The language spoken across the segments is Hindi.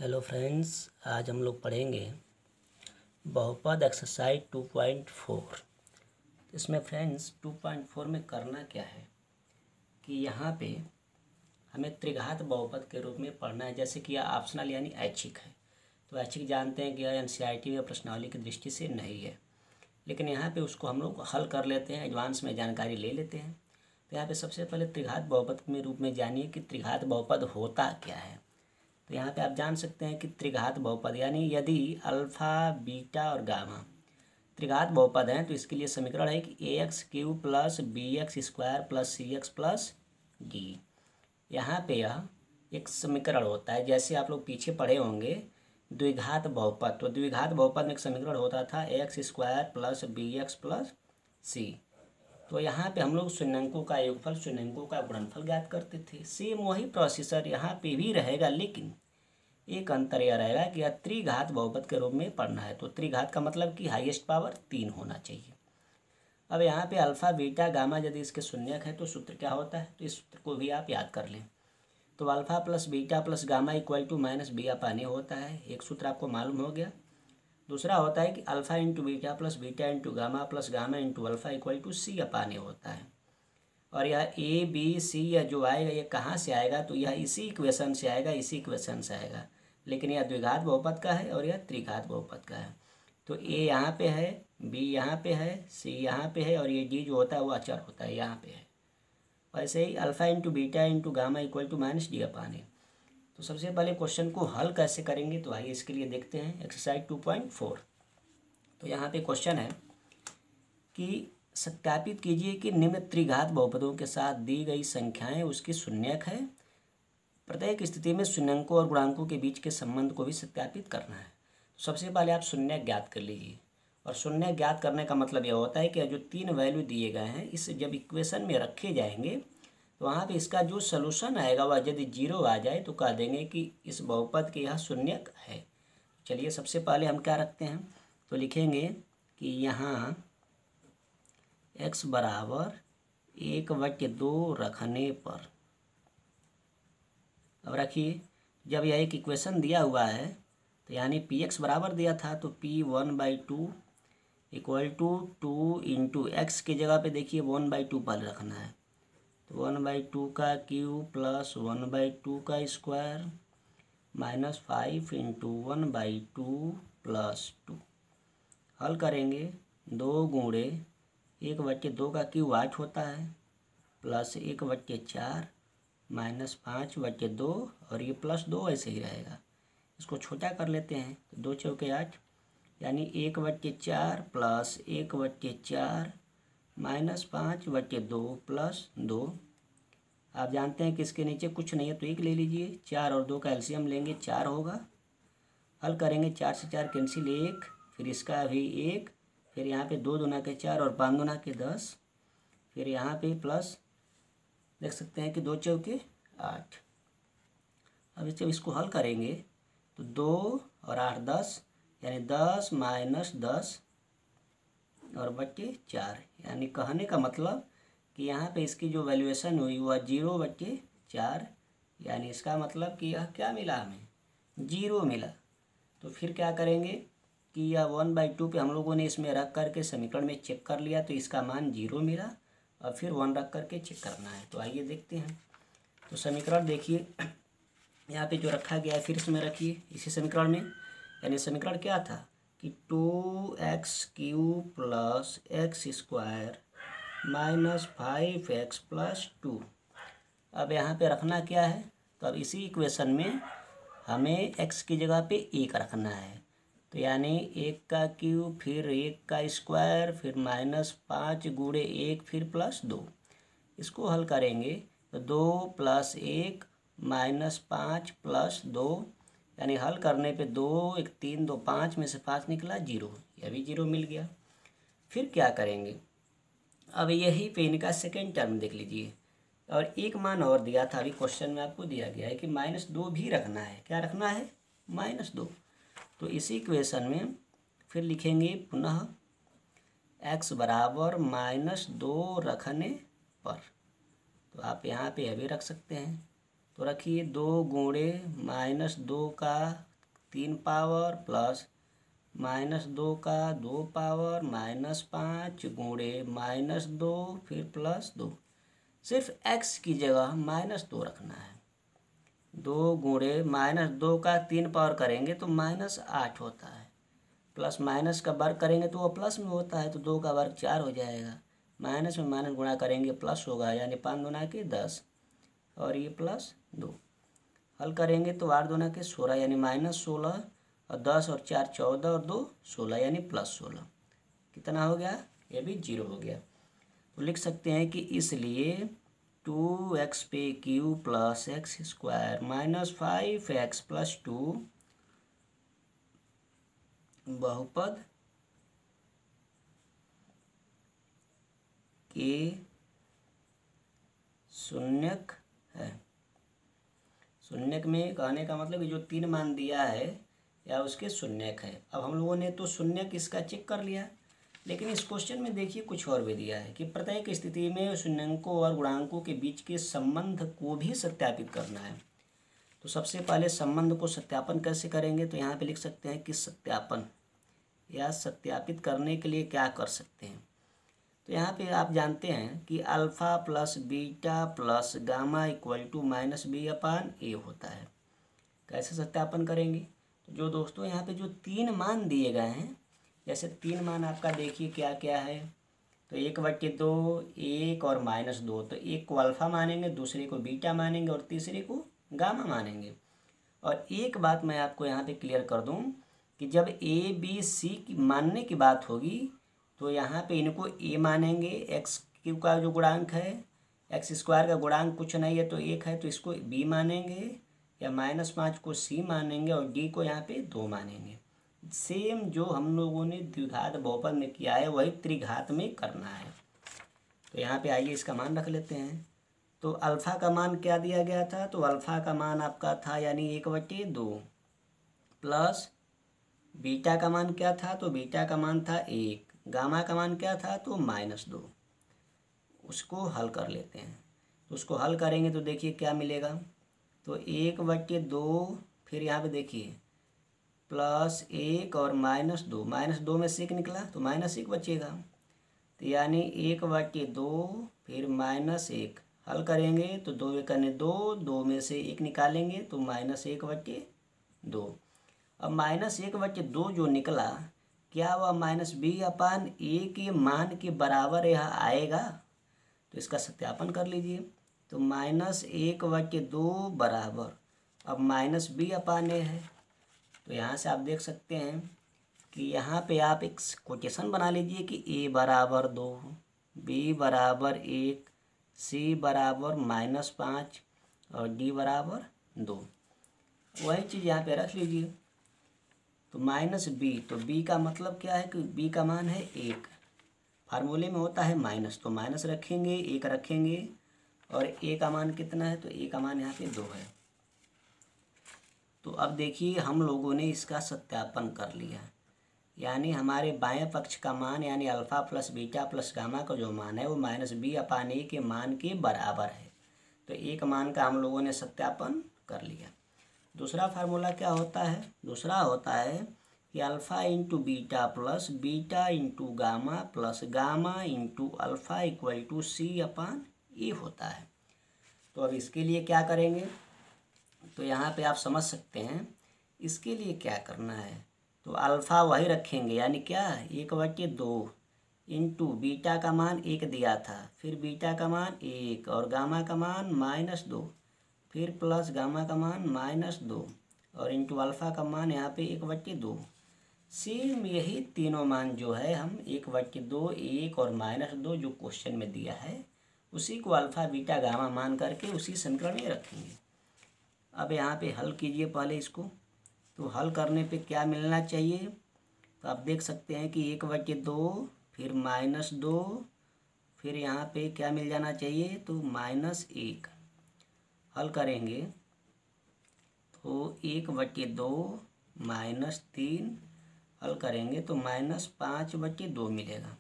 हेलो फ्रेंड्स, आज हम लोग पढ़ेंगे बहुपद एक्सरसाइज 2.4। इसमें फ्रेंड्स 2.4 में करना क्या है कि यहाँ पे हमें त्रिघात बहुपद के रूप में पढ़ना है। जैसे कि यह ऑप्शनल यानी ऐच्छिक है, तो ऐच्छिक जानते हैं कि यह एनसीईआरटी या प्रश्नावली की दृष्टि से नहीं है, लेकिन यहाँ पे उसको हम लोग हल कर लेते हैं, एडवांस में जानकारी ले लेते हैं। तो यहाँ पे सबसे पहले त्रिघात बहुपद के रूप में जानिए कि त्रिघात बहुपद होता क्या है। तो यहाँ पे आप जान सकते हैं कि त्रिघात बहुपद यानी यदि अल्फ़ा, बीटा और गामा त्रिघात बहुपद हैं तो इसके लिए समीकरण है कि ax³ plus bx² plus cx plus d। यहाँ पे यह एक समीकरण होता है, जैसे आप लोग पीछे पढ़े होंगे द्विघात बहुपद। तो द्विघात बहुपद में एक समीकरण होता था x² plus bx plus c। तो यहाँ पे हम लोग शून्यंकों का योगफल, शून्यंकों का गुणनफल ज्ञात करते थे। सेम वही प्रोसीजर यहाँ पे भी रहेगा, लेकिन एक अंतर यह रहेगा कि यह त्रिघात बहुपद के रूप में पढ़ना है। तो त्रिघात का मतलब कि हाईएस्ट पावर 3 होना चाहिए। अब यहाँ पे अल्फ़ा, बीटा, गामा यदि इसके शून्यक है तो सूत्र क्या होता है, तो इस सूत्र को भी आप याद कर लें। तो alpha plus beta plus gamma equal to minus B upon A होता है, एक सूत्र आपको मालूम हो गया। दूसरा होता है कि alpha into beta plus beta into gamma plus gamma into alpha equal to C upon A होता है। और यह ए बी सी यह जो आएगा ये कहाँ से आएगा, तो यह इसी इक्वेशन से आएगा, इसी इक्वेशन से आएगा। लेकिन यह द्विघात बहुपद का है और यह त्रिघात बहुपद का है। तो ए यहाँ पे है, बी यहाँ पे है, सी यहाँ पे है और ये डी जो होता है वो अचर होता है, यहाँ पे है। वैसे ही alpha into beta into gamma equal to minus D upon A. तो सबसे पहले क्वेश्चन को हल कैसे करेंगे, तो आइए इसके लिए देखते हैं एक्सरसाइज 2.4। तो यहाँ पे क्वेश्चन है कि सत्यापित कीजिए कि निम्न त्रिघात बहुपदों के साथ दी गई संख्याएं उसकी शून्यक है। प्रत्येक स्थिति में शून्यंकों और गुणांकों के बीच के संबंध को भी सत्यापित करना है। तो सबसे पहले आप शून्यक ज्ञात कर लीजिए, और शून्यक ज्ञात करने का मतलब यह होता है कि जो 3 वैल्यू दिए गए हैं इस जब इक्वेशन में रखे जाएंगे तो वहाँ पे इसका जो सलूशन आएगा वह यदि 0 आ जाए तो कह देंगे कि इस बहुपद के यह शून्यक है। चलिए सबसे पहले हम क्या रखते हैं, तो लिखेंगे कि यहाँ x बराबर 1/2 रखने पर, अब रखिए जब यह एक इक्वेशन दिया हुआ है तो यानी px बराबर दिया था तो p 1/2 equal to 2 into x की जगह पे देखिए 1/2 पहले रखना है। तो 1/2 का क्यूब प्लस 1/2 का स्क्वायर माइनस 5 इंटू 1/2 प्लस 2। हल करेंगे 2 गुणे 1/2 का क्यूब 8 होता है प्लस 1/4 माइनस 5/2 और ये प्लस 2 ऐसे ही रहेगा। इसको छोटा कर लेते हैं तो 2 चौके 8 यानी 1/4 प्लस 1/4 माइनस 5/2 प्लस 2। आप जानते हैं कि इसके नीचे कुछ नहीं है तो 1 ले लीजिए, 4 और 2 का एलसीएम लेंगे 4 होगा। हल करेंगे 4 से 4 कैंसिल 1, फिर इसका भी 1, फिर यहाँ पे 2 दूना के 4 और 5 दूना के 10, फिर यहाँ पे प्लस देख सकते हैं कि 2 चौके 8। अब जब इसको हल करेंगे तो 2 और 8 10 यानी 10 माइनस 10 और बट्टे 4, यानी कहने का मतलब कि यहाँ पे इसकी जो वैल्यूएशन हुई वह 0/4, यानी इसका मतलब कि यह क्या मिला, हमें 0 मिला। तो फिर क्या करेंगे कि यह 1/2 पे हम लोगों ने इसमें रख करके समीकरण में चेक कर लिया तो इसका मान 0 मिला, और फिर 1 रख करके चेक करना है। तो आइए देखते हैं। तो समीकरण देखिए यहाँ पे जो रखा गया है फिर इसमें रखिए इसी समीकरण में, यानी समीकरण क्या था कि 2x³ plus x² minus 5x plus 2। अब यहाँ पे रखना क्या है, तो अब इसी इक्वेशन में हमें x की जगह पे 1 रखना है। तो यानी 1 का क्यूब फिर 1 का स्क्वायर फिर माइनस 5 गुणे 1 फिर प्लस 2। इसको हल करेंगे तो 2 प्लस 1 माइनस 5 प्लस 2, यानी हल करने पे 2 1 3 2 5 में से 5 निकला 0, यह भी 0 मिल गया। फिर क्या करेंगे, अब यही पे इनका सेकेंड टर्म देख लीजिए, और एक मान और दिया था, अभी क्वेश्चन में आपको दिया गया है कि -2 भी रखना है। क्या रखना है, -2। तो इसी इक्वेशन में फिर लिखेंगे पुनः x बराबर -2 रखने पर, तो आप यहाँ पे यह भी रख सकते हैं। तो रखिए 2 गुणे -2 का 3 पावर प्लस -2 का 2 पावर -5 गुणे -2 फिर +2। सिर्फ x की जगह -2 रखना है। 2 गुणे -2 का 3 पावर करेंगे तो -8 होता है, प्लस माइनस का वर्ग करेंगे तो वो प्लस में होता है, तो 2 का वर्ग 4 हो जाएगा। माइनस में माइनस गुणा करेंगे प्लस होगा, यानी 5 दूना के 10 और ये +2। हल करेंगे तो 8 दूना के 16 यानी -16 और 10 और 4 14 और 2 16 यानी +16। कितना हो गया? ये भी 0 हो गया। तो लिख सकते हैं कि इसलिए 2x पे Q plus x square -5x + 2 बहुपद के शून्यक है। शून्यक में कहने का मतलब कि जो 3 मान दिया है या उसके शून्यक है। अब हम लोगों ने तो शून्यक इसका चेक कर लिया, लेकिन इस क्वेश्चन में देखिए कुछ और भी दिया है कि प्रत्येक स्थिति में शून्यंकों और गुणांकों के बीच के संबंध को भी सत्यापित करना है। तो सबसे पहले संबंध को सत्यापन कैसे करेंगे, तो यहाँ पे लिख सकते हैं कि सत्यापन या सत्यापित करने के लिए क्या कर सकते हैं। तो यहाँ पे आप जानते हैं कि alpha plus beta plus gamma equal to -b/a होता है। कैसे सत्यापन करेंगे? तो जो दोस्तों यहाँ पे जो 3 मान दिए गए हैं, जैसे 3 मान आपका देखिए क्या क्या है, तो 1/2 1 और -2, तो एक को अल्फ़ा मानेंगे, दूसरे को बीटा मानेंगे और तीसरे को गामा मानेंगे। और एक बात मैं आपको यहाँ पे क्लियर कर दूँ कि जब a b c की मानने की बात होगी तो यहाँ पे इनको a मानेंगे, x का जो गुणांक है, x² का गुणांक कुछ नहीं है तो 1 है, तो इसको b मानेंगे, या -5 को c मानेंगे और d को यहाँ पे 2 मानेंगे। सेम जो हम लोगों ने द्विघात बहुपद में किया है वही त्रिघात में करना है। तो यहाँ पे आइए इसका मान रख लेते हैं। तो अल्फ़ा का मान क्या दिया गया था, तो अल्फ़ा का मान आपका था यानी 1/2 प्लस बीटा का मान क्या था, तो बीटा का मान था 1, गामा का मान क्या था, तो -2। उसको हल कर लेते हैं। तो उसको हल करेंगे तो देखिए क्या मिलेगा, तो 1/2 फिर यहाँ पे देखिए +1 और -2, -2 में से 1 निकला तो -1 बचेगा, तो यानी 1/2 फिर -1 हल करेंगे तो 2 एकने 2, 2 में से 1 निकालेंगे तो -1/2। अब -1/2 जो निकला, क्या वह -b/a के मान के बराबर यहाँ आएगा? तो इसका सत्यापन कर लीजिए। तो -1/2 बराबर, अब -b/a है, तो यहाँ से आप देख सकते हैं कि यहाँ पे आप एक कोटेशन बना लीजिए कि a बराबर 2, b बराबर 1, c बराबर -5 और d बराबर 2। वही चीज़ यहाँ पे रख लीजिए। तो -b, तो b का मतलब क्या है कि b का मान है 1, फार्मूले में होता है माइनस, तो माइनस रखेंगे, 1 रखेंगे, और a का मान कितना है, तो a का मान यहाँ पे 2 है। तो अब देखिए हम लोगों ने इसका सत्यापन कर लिया, यानी हमारे बाएं पक्ष का मान यानी alpha plus beta plus gamma का जो मान है वो -b/a के मान के बराबर है। तो एक मान का हम लोगों ने सत्यापन कर लिया। दूसरा फार्मूला क्या होता है? दूसरा होता है कि alpha into beta plus beta into gamma plus gamma into alpha equal to c/a होता है। तो अब इसके लिए क्या करेंगे, तो यहाँ पे आप समझ सकते हैं इसके लिए क्या करना है। तो अल्फ़ा वही रखेंगे, यानी क्या 1/2 इंटू बीटा का मान 1 दिया था, फिर बीटा का मान 1 और गामा का मान -2, फिर प्लस गामा का मान -2 और इंटू अल्फ़ा का मान यहाँ पे 1/2। सेम यही तीनों मान जो है हम 1/2, 1 और -2 जो क्वेश्चन में दिया है उसी को अल्फ़ा बीटा गामा मान करके उसी समीकरण में रखेंगे। अब यहाँ पे हल कीजिए पहले इसको। तो हल करने पे क्या मिलना चाहिए, तो आप देख सकते हैं कि 1/2 फिर -2 फिर यहाँ पे क्या मिल जाना चाहिए, तो -1। हल करेंगे तो 1/2 -3 हल करेंगे तो -5/2 मिलेगा।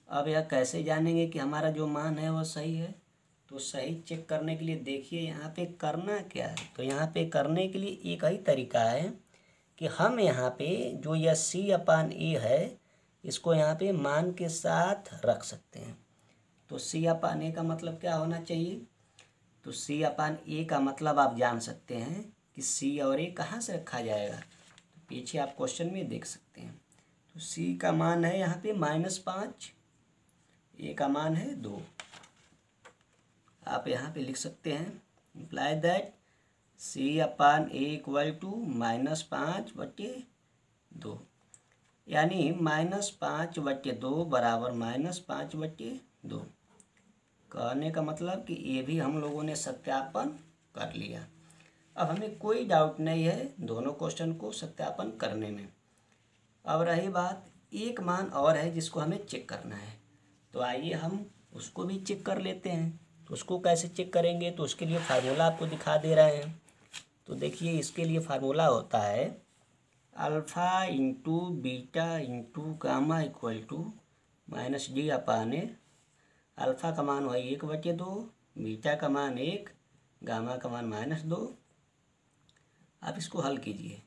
अब यह कैसे जानेंगे कि हमारा जो मान है वह सही है, तो सही चेक करने के लिए देखिए यहाँ पे करना क्या है। तो यहाँ पे करने के लिए एक ही तरीका है कि हम यहाँ पे जो यह C/A है इसको यहाँ पे मान के साथ रख सकते हैं। तो C/A का मतलब क्या होना चाहिए? तो C/A का मतलब आप जान सकते हैं कि C और A कहाँ से रखा जाएगा, तो पीछे आप क्वेश्चन में देख सकते हैं। तो C का मान है यहाँ पे -5, A का मान है 2। आप यहाँ पे लिख सकते हैं imply that C/A equal to -5/2, यानी -5/2 बराबर -5/2। कहने का मतलब कि ये भी हम लोगों ने सत्यापन कर लिया। अब हमें कोई डाउट नहीं है दोनों क्वेश्चन को सत्यापन करने में। अब रही बात, एक मान और है जिसको हमें चेक करना है, तो आइए हम उसको भी चेक कर लेते हैं। तो उसको कैसे चेक करेंगे, तो उसके लिए फार्मूला आपको दिखा दे रहे हैं। तो देखिए इसके लिए फार्मूला होता है alpha into beta into gamma equal to -D/A। Alpha का मान वही 1/2, बीटा का मान 1, गामा का मान -2। आप इसको हल कीजिए,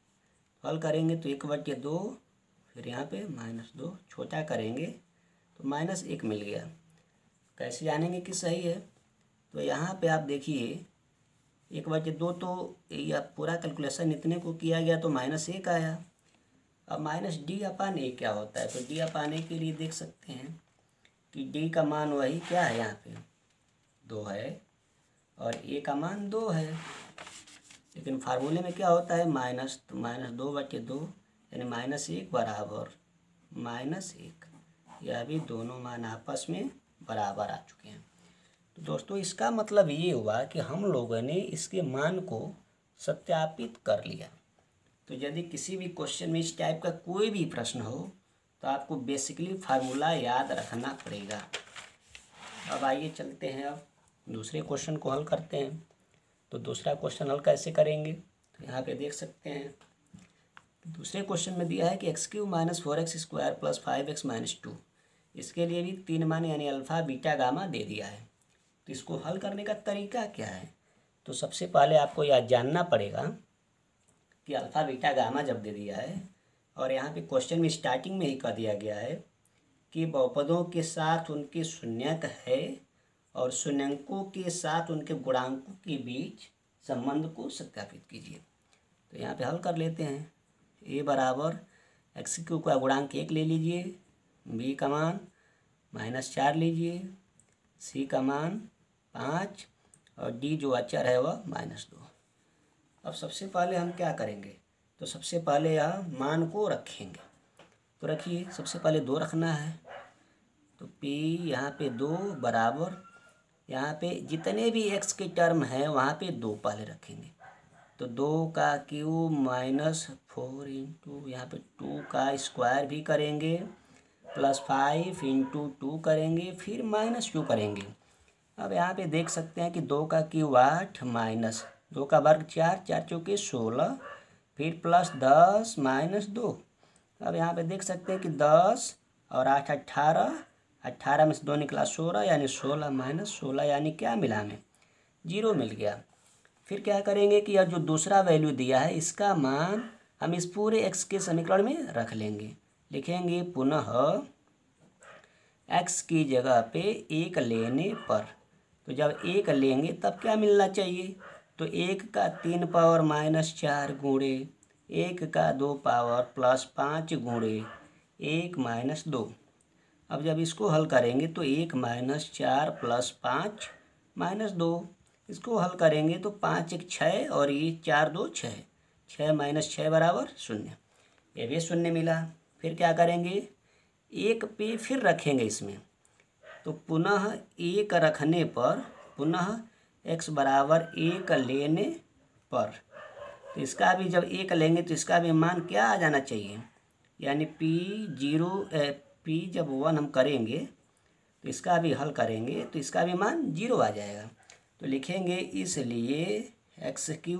हल करेंगे तो 1/2, फिर यहाँ पे -2, छोटा करेंगे तो -1 मिल गया। कैसे जानेंगे कि सही है? तो यहाँ पे आप देखिए 1/2 तो यह पूरा कैलकुलेशन इतने को किया गया तो -1 आया। अब -D/A क्या होता है? तो D/A के लिए देख सकते हैं कि D का मान वही क्या है, यहाँ पे 2 है और A का मान 2 है, लेकिन फार्मूले में क्या होता है माइनस, तो -2/2 यानी -1 बराबर -1। यह भी दोनों मान आपस में बराबर आ चुके हैं। तो दोस्तों इसका मतलब ये हुआ कि हम लोगों ने इसके मान को सत्यापित कर लिया। तो यदि किसी भी क्वेश्चन में इस टाइप का कोई भी प्रश्न हो तो आपको बेसिकली फार्मूला याद रखना पड़ेगा। अब आइए चलते हैं, अब दूसरे क्वेश्चन को हल करते हैं। तो दूसरा क्वेश्चन हल कैसे करेंगे, तो यहाँ पे देख सकते हैं दूसरे क्वेश्चन में दिया है कि x³ - 4x² + 5x - 2। इसके लिए भी 3 मान यानी अल्फ़ा बीटा गामा दे दिया है। तो इसको हल करने का तरीका क्या है? तो सबसे पहले आपको यह जानना पड़ेगा कि अल्फ़ा बीटा गामा जब दे दिया है और यहाँ पे क्वेश्चन में स्टार्टिंग में ही कह दिया गया है कि बहुपदों के साथ उनके शून्यक है और शून्यंकों के साथ उनके गुणांकों के बीच संबंध को सत्यापित कीजिए। तो यहाँ पे हल कर लेते हैं। a बराबर x³ का गुणांक 1 ले लीजिए, b का मान -4 लीजिए, c का मान 5 और d जो अचर है वह -2। अब सबसे पहले हम क्या करेंगे, तो सबसे पहले यह मान को रखेंगे। तो रखिए, सबसे पहले 2 रखना है, तो p यहाँ पे 2 बराबर, यहाँ पे जितने भी x के टर्म हैं वहाँ पे 2 पहले रखेंगे। तो 2 का क्यूब -4 इंटू यहाँ पे 2 का स्क्वायर भी करेंगे, +5 इंटू 2 करेंगे, फिर -2 करेंगे। अब यहाँ पे देख सकते हैं कि 2 का क्यूब 8 माइनस 2 का वर्ग 4, 4 चौके 16, फिर +10 -2। अब यहाँ पे देख सकते हैं कि 10 और 8 18, 18 में से 2 निकला 16, यानी 16 - 16 यानी क्या मिला हमें 0 मिल गया। फिर क्या करेंगे कि यह जो दूसरा वैल्यू दिया है इसका मान हम इस पूरे x के समीकरण में रख लेंगे। लिखेंगे पुनः x की जगह पे 1 लेने पर, तो जब 1 लेंगे तब क्या मिलना चाहिए, तो 1 का 3 पावर -4 गुणे 1 का 2 पावर +5 गुणे 1 -2। अब जब इसको हल करेंगे तो 1 -4 +5 -2, इसको हल करेंगे तो 5 1 6 और ये 4 2 6, 6 - 6 बराबर 0, ये भी 0 मिला। फिर क्या करेंगे, 1 पे फिर रखेंगे इसमें, तो पुनः 1 रखने पर, पुनः x बराबर 1 लेने पर, तो इसका भी जब 1 लेंगे तो इसका भी मान क्या आ जाना चाहिए, यानी p जब 1 हम करेंगे तो इसका भी हल करेंगे तो इसका भी मान 0 आ जाएगा। तो लिखेंगे इसलिए x³ -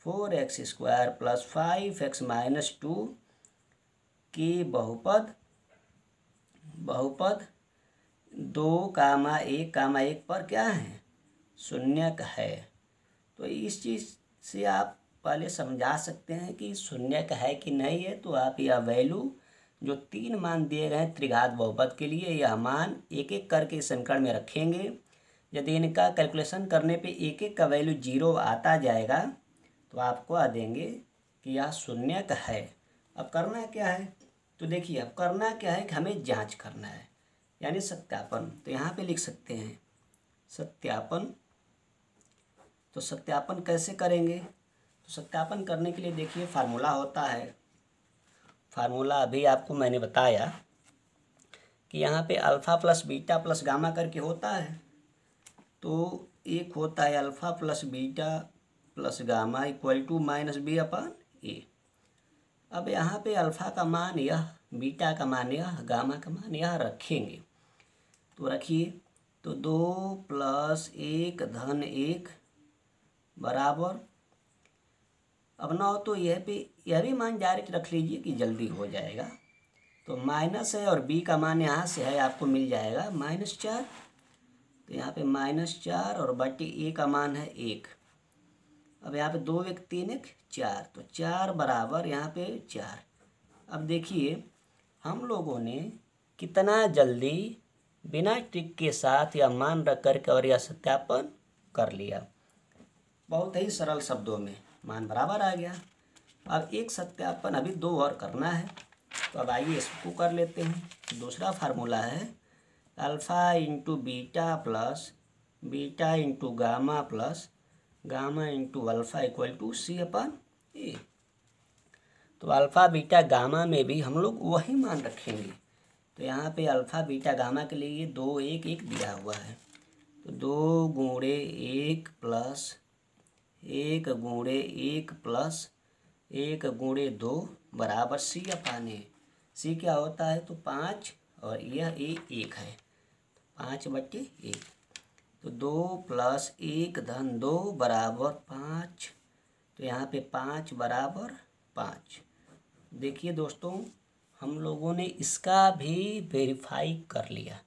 4x² + 5x - 2 के बहुपद 2, 1, 1 पर क्या है, शून्यक है। तो इस चीज़ से आप पहले समझा सकते हैं कि शून्य का है कि नहीं है। तो आप यह वैल्यू जो 3 मान दिए गए हैं त्रिघात बहुपद के लिए, यह मान एक एक करके इस समीकरण में रखेंगे। यदि इनका कैलकुलेशन करने पे एक एक का वैल्यू 0 आता जाएगा तो आपको आ देंगे कि यह शून्य का है। अब करना क्या है, तो देखिए अब करना क्या है कि हमें जांच करना है, यानी सत्यापन। तो यहाँ पे लिख सकते हैं सत्यापन। तो सत्यापन कैसे करेंगे, तो सत्यापन करने के लिए देखिए फार्मूला होता है। फार्मूला अभी आपको मैंने बताया कि यहाँ पे alpha plus beta plus gamma करके होता है। तो एक होता है alpha plus beta plus gamma equal to minus B upon A. अब यहाँ पे अल्फ़ा का मान यह, बीटा का मान यह, गामा का मान यह रखेंगे। तो रखिए, तो 2 + 1 धन 1 बराबर, अब ना हो तो यह भी मान डायरेक्ट रख लीजिए कि जल्दी हो जाएगा। तो माइनस है और बी का मान यहाँ से है, आपको मिल जाएगा -4। तो यहाँ पे -4 और बटे ए का मान है 1। अब यहाँ पे 2 1 3 1 4, तो 4 बराबर यहाँ पे 4। अब देखिए हम लोगों ने कितना जल्दी बिना ट्रिक के साथ यह मान रख करके और यह सत्यापन कर लिया। बहुत ही सरल शब्दों में मान बराबर आ गया। अब एक सत्यापन अभी 2 और करना है, तो अब आइए इसको कर लेते हैं। दूसरा फार्मूला है alpha into beta plus beta into gamma plus gamma into alpha equal to C upon A. तो अल्फ़ा बीटा गामा में भी हम लोग वही मान रखेंगे। तो यहाँ पे अल्फ़ा बीटा गामा के लिए 2 1 1 दिया हुआ है। तो 2 गुणे 1 प्लस 1 गुणे 1 प्लस 1 गुणे 2 बराबर सी अपॉन ए। सी क्या होता है, तो 5 और यह ए 1 है, 5/1। तो 2 + 1 धन 2 बराबर 5। तो यहाँ पे 5 बराबर 5। देखिए दोस्तों, हम लोगों ने इसका भी वेरीफाई कर लिया।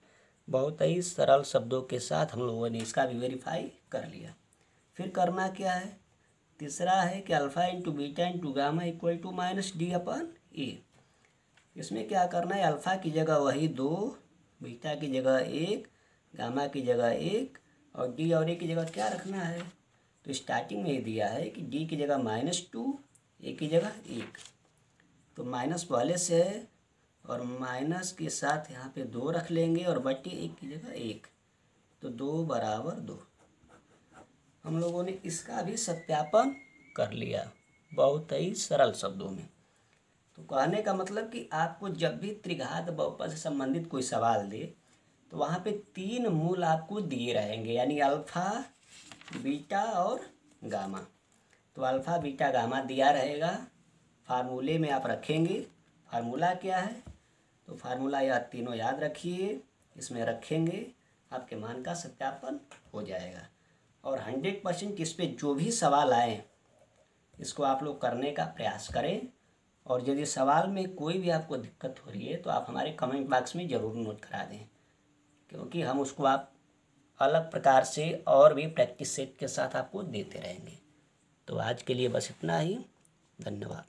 बहुत ही सरल शब्दों के साथ हम लोगों ने इसका भी वेरीफाई कर लिया। फिर करना क्या है, तीसरा है कि alpha into beta into gamma equal to -d upon A. इसमें क्या करना है, अल्फ़ा की जगह वही 2, बीटा की जगह 1, गामा की जगह 1 और डी और ए की जगह क्या रखना है। तो स्टार्टिंग में ही दिया है कि डी की जगह -2, ए की जगह 1। तो माइनस पहले से है और माइनस के साथ यहाँ पे 2 रख लेंगे और बटे 1 की जगह 1। तो 2 बराबर 2। हम लोगों ने इसका भी सत्यापन कर लिया बहुत ही सरल शब्दों में। तो कहने का मतलब कि आपको जब भी त्रिघात बहुपद से संबंधित कोई सवाल दे तो वहाँ पे 3 मूल आपको दिए रहेंगे, यानी अल्फ़ा बीटा और गामा। तो अल्फ़ा बीटा गामा दिया रहेगा, फार्मूले में आप रखेंगे। फार्मूला क्या है, तो फार्मूला यह तीनों याद रखिए, इसमें रखेंगे, आपके मान का सत्यापन हो जाएगा। और 100% इस पर जो भी सवाल आए इसको आप लोग करने का प्रयास करें। और यदि सवाल में कोई भी आपको दिक्कत हो रही है तो आप हमारे कमेंट बॉक्स में ज़रूर नोट करा दें, क्योंकि हम उसको आप अलग प्रकार से और भी प्रैक्टिस सेट के साथ आपको देते रहेंगे। तो आज के लिए बस इतना ही। धन्यवाद।